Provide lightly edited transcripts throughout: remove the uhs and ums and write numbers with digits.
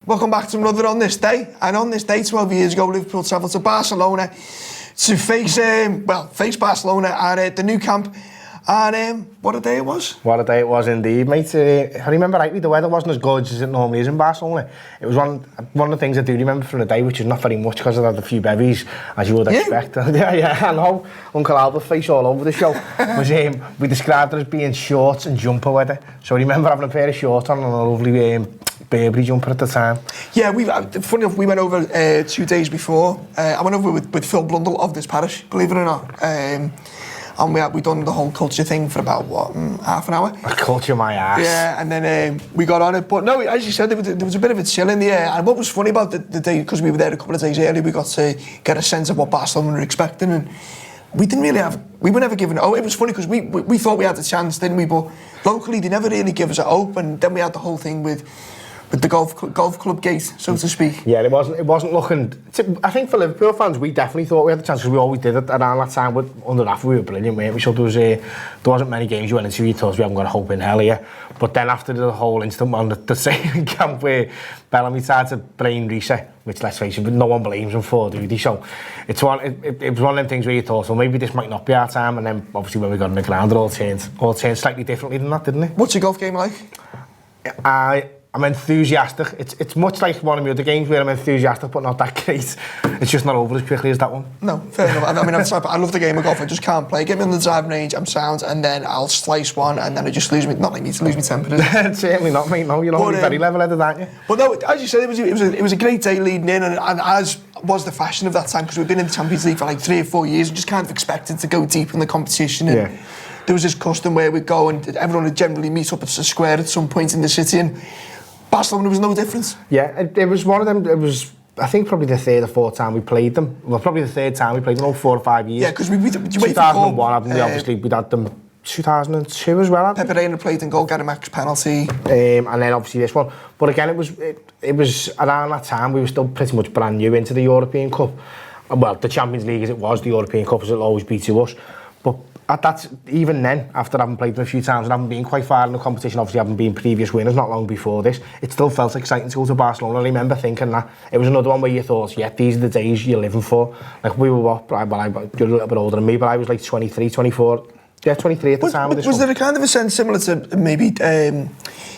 welcome back to another On This Day. And on this day, 12 years ago, Liverpool travelled to Barcelona to face Barcelona at the Nou Camp. And what a day it was. What a day it was indeed, mate. I remember rightly, the weather wasn't as gorgeous as it normally is in Barcelona. It was one of the things I do remember from the day, which is not very much because I had a few bevies, as you would expect. yeah, I know. Uncle Albert face all over the show. Was we described it as being shorts and jumper weather. So I remember having a pair of shorts on and a lovely Burberry jumper at the time. Yeah, funny enough, we went over 2 days before. I went over with Phil Blundell of this parish, believe it or not. And we done the whole culture thing for about, half an hour? Culture my ass. Yeah, and then we got on it. But no, as you said, there was a bit of a chill in the air. And what was funny about the day, because we were there a couple of days early, we got to get a sense of what Barcelona were expecting. And we were never given it. Oh, it was funny because we thought we had the chance, didn't we? But locally, they never really give us a hope. And then we had the whole thing with the golf club gate, so to speak. Yeah, it wasn't looking. I think for Liverpool fans, we definitely thought we had the chance because we always did it around that time. Under that, we were brilliant, weren't we? So there wasn't many games you went into. You thought we haven't got a hope in hell here. But then after the whole incident on the training camp where Bellamy tried to brain reset, which let's face it, no one blames him for, do they? So it was one of them things where you thought, well, maybe this might not be our time. And then obviously when we got on the ground, it all changed slightly differently than that, didn't it? What's your golf game like? I'm enthusiastic. It's much like one of my other games where I'm enthusiastic but not that great. It's just not over as quickly as that one. No, fair enough. I mean, I love the game of golf. I just can't play. Get me on the driving range, I'm sound, and then I'll slice one, and then I just lose me. Not like me to lose my temper. Certainly not, mate. No, you're already very level-headed, aren't you? But no, as you said, it was a great day leading in, and as was the fashion of that time, because we've been in the Champions League for like 3 or 4 years, and just kind of expected to go deep in the competition. And there was this custom where we'd go, and everyone would generally meet up at the square at some point in the city, and Barcelona was no difference. Yeah, it was one of them. It was, I think, probably the 3rd or 4th time we played them. Well, probably the 3rd time we played them, all 4 or 5 years. Yeah, because we 2001, obviously, we'd had them 2002 as well. Pepe Reina played in goal, got a max penalty. And then obviously this one. But again, it was around that time we were still pretty much brand new into the European Cup. Well, the Champions League as it was, the European Cup as it'll always be to us. But even then, after having played them a few times and having been quite far in the competition, obviously having been previous winners not long before this, it still felt exciting to go to Barcelona. I remember thinking that it was another one where you thought, yeah, these are the days you're living for. Like we were, you're a little bit older than me, but I was like 23, 24. Yeah, 23 at the time of this Was there a kind of a sense similar to maybe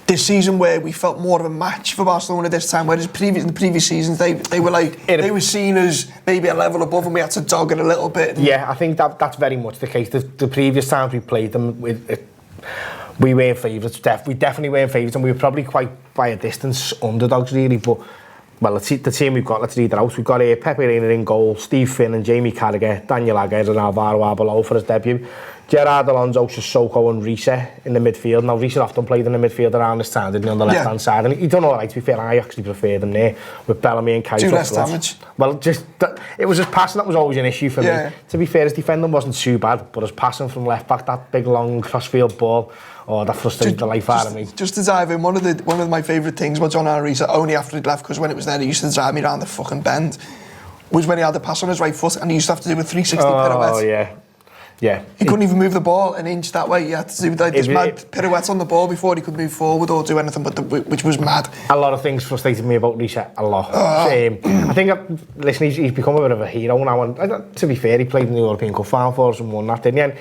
this season where we felt more of a match for Barcelona this time, whereas in the previous seasons they were like, they were seen as maybe a level above and we had to dog it a little bit? Yeah, I think that's very much the case. The previous times we played them, we weren't favourites. We definitely weren't favourites, and we were probably quite by a distance underdogs really, but well, the team we've got, let's read it out. We've got Pepe Reina in goal, Steve Finn and Jamie Carragher, Daniel Agger and Alvaro Arbeloa for his debut. Gerard Alonso, Sissoko and Riise in the midfield. Now, Riise often played in the midfield around this time, didn't he, on the left-hand side. And he done all right, to be fair. I actually preferred him there with Bellamy and Keita. Do less damage. Well, it was his passing that was always an issue for me. To be fair, his defending wasn't too bad, but his passing from left-back, that big, long, cross-field ball, that frustrated the life out of me. Just to dive in, one of my favourite things about John Riise, only after he'd left, because when it was there, he used to drive me around the fucking bend, was when he had the pass on his right foot, and he used to have to do a 360 pirouette. Oh, yeah. Yeah. He couldn't even move the ball an inch that way. He had to do this mad pirouette on the ball before he could move forward or do anything, which was mad. A lot of things frustrated me about Riise, a lot. I think, listen, he's become a bit of a hero now, and to be fair, he played in the European Cup final for us and won that, didn't he? And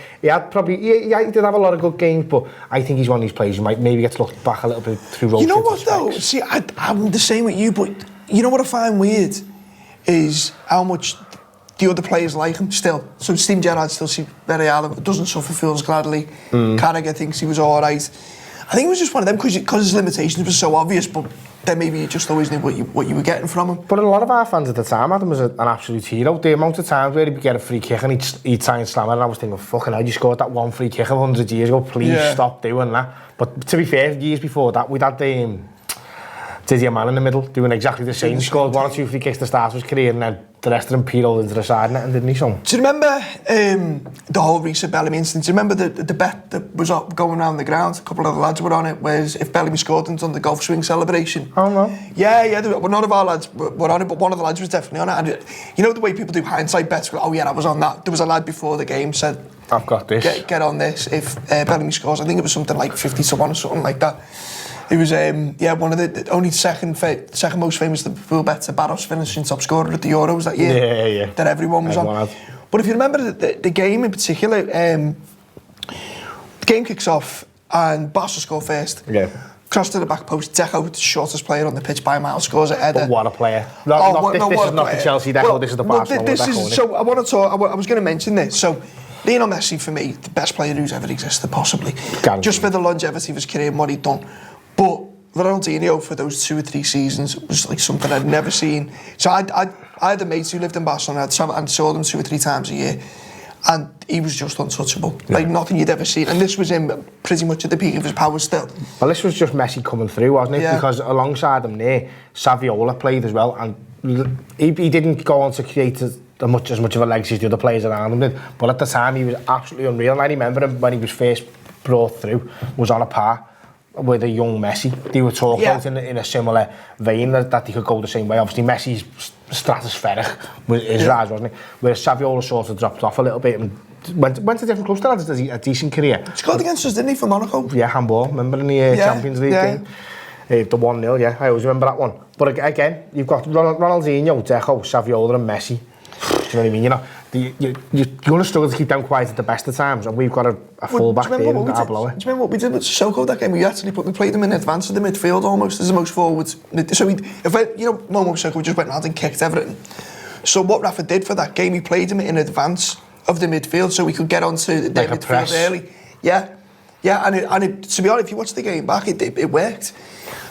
he did have a lot of good games, but I think he's one of these players who might maybe get looked back a little bit through rose. You know what though? See, I'm the same with you, but you know what I find weird is how much the other players like him still. So Steven Gerrard still seems very hard, doesn't suffer fools gladly. Carragher thinks he was all right. I think it was just one of them because his limitations were so obvious, but then maybe you just always knew what you were getting from him. But a lot of our fans at the time had him as an absolute hero. The amount of times where he'd get a free kick and he'd try and slam it, and I was thinking, fucking hell, you scored that one free kick 100 years ago, please stop doing that. But to be fair, years before that, we'd had Didier Man in the middle doing exactly the same. He scored 1 or 2 free kicks to start his career, and then the rest of them peeled into the side net, didn't he? So. Do you remember the whole Riise Bellamy incident? Do you remember the bet that was going around the ground? A couple of the lads were on it, was if Bellamy scored and done the golf swing celebration. Oh no. Yeah, none of our lads were on it, but one of the lads was definitely on it. And you know the way people do hindsight bets? Oh yeah, I was on that. There was a lad before the game said, I've got this. Get on this if Bellamy scores. I think it was something like 50 to 1 or something like that. He was, one of the only second most famous Liverpool bet to Barros finishing top scorer at the Euros that year. Yeah. That everyone was on. But if you remember the game in particular, the game kicks off and Barca score first. Yeah. Cross to the back post, Deco, the shortest player on the pitch by a mile, scores a header. But what a player. This is not the Chelsea Deco, this is the Barcelona Deco. So I want to talk, I was going to mention this. So Lionel Messi, for me, the best player who's ever existed, possibly. Guaranteed. Just for the longevity of his career and what he'd done. But Ronaldinho, for those 2 or 3 seasons, was like something I'd never seen. So I had a mate who lived in Barcelona and saw them 2 or 3 times a year. And he was just untouchable. Like nothing you'd ever seen. And this was him pretty much at the peak of his powers still. Well, this was just Messi coming through, wasn't it? Yeah. Because alongside him there, Saviola played as well. And he didn't go on to create as much of a legacy as the other players around him did. But at the time, he was absolutely unreal. And I remember him when he was first brought through, was on a par with a young Messi. They were talking about in a similar vein that he could go the same way. Obviously, Messi's stratospheric with his rise, wasn't it? Whereas Saviola sort of dropped off a little bit and went to different clubs. Still had a decent career. He scored against us, didn't he, for Monaco? Yeah, handball. Remember in the Champions League game? The 1-0, yeah. I always remember that one. But again, you've got Ronaldinho, Deco, Saviola and Messi. Do you know what I mean? You know, you're going to struggle to keep them quiet at the best of times, and we've got a full back there in Arbeloa. Do you remember what we did with Sissoko that game? We played them in advance of the midfield almost as the most forwards. So Momo Sissoko just went out and kicked everything. So what Rafa did for that game, he played him in advance of the midfield so we could get onto their midfield press. early. Yeah, and to be honest, if you watch the game back, it worked.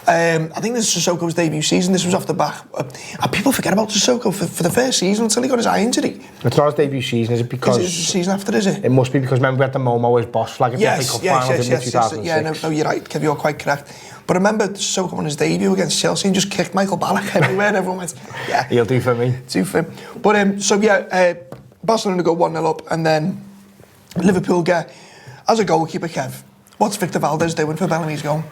I think this is Sissoko's debut season. This was off the back. And people forget about Sissoko for the first season until he got his eye injury. It's not his debut season, is it? Because it's the season after, is it? It must be because remember we had the Momo as boss flag at the FA Cup finals in 2006. Yeah, no, you're right, Kev, you're quite correct. But I remember Sissoko on his debut against Chelsea and just kicked Michael Ballack everywhere and everyone went, yeah. He'll do for me. Do for him. But, Barcelona go 1-0 up and then Liverpool get, as a goalkeeper, Kev, what's Victor Valdez doing for Bellamy's goal?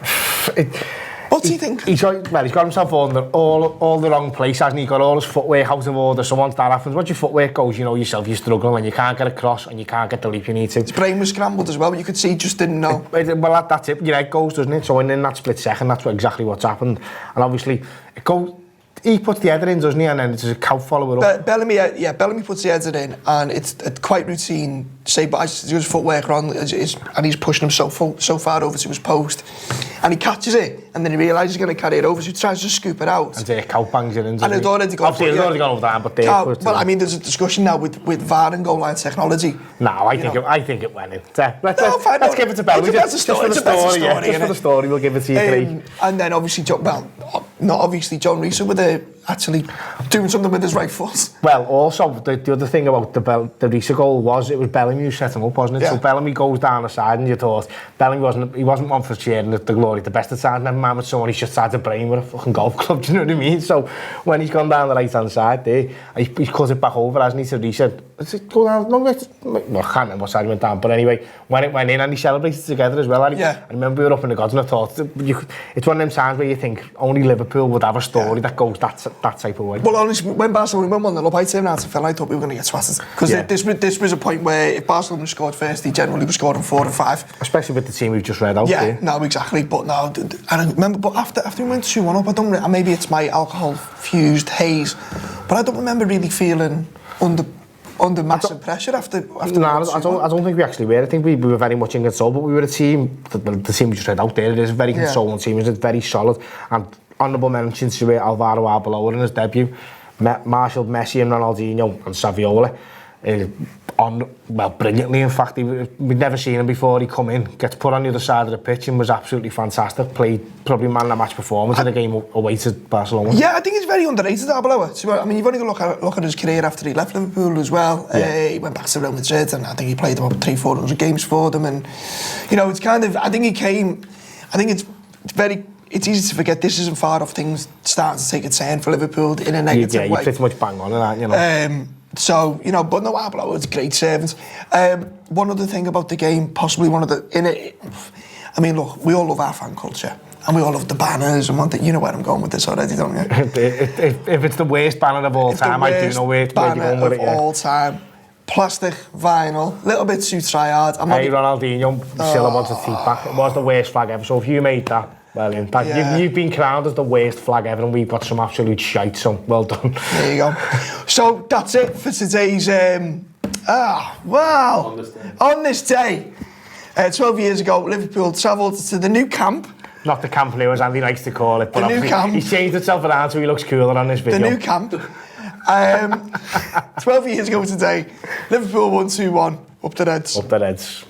What do you think? He's got himself under all the wrong place, hasn't he? Got all his footwork out of order. So once that happens, once your footwork goes, you know yourself, you're struggling and you can't get across and you can't get the leap you need to. His brain was scrambled as well, but you could see he just didn't know. Well, that's it. Your head goes, doesn't it? So in that split second, that's exactly what's happened. And obviously, it goes. He puts the header in, doesn't he? And then it's a cow follower up. Bellamy puts the header in, and it's quite routine. Say, but his footwork on, and he's pushing him so far over to his post, and he catches it, and then he realises he's going to carry it over, so he tries to scoop it out. And the cow bangs it in. And it's already gone. Obviously, it's already gone over that, but well, I mean, there's a discussion now with VAR and goal line technology. No, I think it went in. Let's give it to Bellamy. Just for the story, just for the story, we'll give it to you, Craig. And then obviously, not obviously, John Reese with actually doing something with his right foot. Well, also, the other thing about the Reese goal was it was Bellamy who set him up, wasn't it? Yeah. So Bellamy goes down the side and you thought, Bellamy wasn't one for sharing the glory, the best of times. Never mind with someone he's just had a brain with a fucking golf club, do you know what I mean? So when he's gone down the right-hand side there, he's cut it back over, hasn't he, to Reese. Go down, no, I can't remember what side he went down, but anyway, when it went in and he celebrated together as well. I remember we were up in the gods and I thought, it's one of them times where you think only Liverpool would have a story that goes that type of way. Well, honestly, when Barcelona went 1-0 up, I turned out to feel I thought we were going to get swatted. Because this was a point where if Barcelona scored first, they generally were scoring 4 and 5. Especially with the team we've just read out there. Yeah, no, exactly. But no, I remember, but after we went 2-1 up, maybe it's my alcohol-fused haze, but I don't remember really feeling under massive pressure after no, I don't think we actually were. I think we were very much in control, but we were a team, the team we just read out there, it is a very controlling team, it's very solid, and honourable mentions to Alvaro Arbeloa in his debut, Marshall, Messi and Ronaldinho and Saviola, brilliantly in fact. We'd never seen him before. He come in, gets put on the other side of the pitch and was absolutely fantastic. Played probably man of the match performance in the game away to Barcelona. Yeah, I think he's very underrated, Arbeloa. I mean, you've only got to look at his career after he left Liverpool as well. He went back to Real Madrid and I think he played about 300-400 games for them. And, you know, it's kind of, I think it's easy to forget this isn't far off things starting to take a turn for Liverpool in a negative way. Yeah, you're pretty much bang on in that, you know. So, you know, but no, Arbeloa was a great servant. One other thing about the game, possibly one of the... I mean, look, we all love our fan culture. And we all love the banners and want that. You know where I'm going with this already, don't you? If it's the worst banner of all time, I do know where you're going with it, all time. Plastic, vinyl, little bit too try hard. Hey, Ronaldinho, Silla wants his teeth back. It was the worst flag ever. So if you made that, Brilliant. Yeah. You've been crowned as the worst flag ever, and we've got some absolute shite, so well done. There you go. So that's it for today's. Wow! On this day, 12 years ago, Liverpool travelled to the Nou Camp. Not the Camp Nou, as Andy likes to call it, but the Nou Camp. He's changed himself around so he looks cooler on this video. The Nou Camp. 12 years ago today, Liverpool won 2-1 up the Reds. Up the Reds.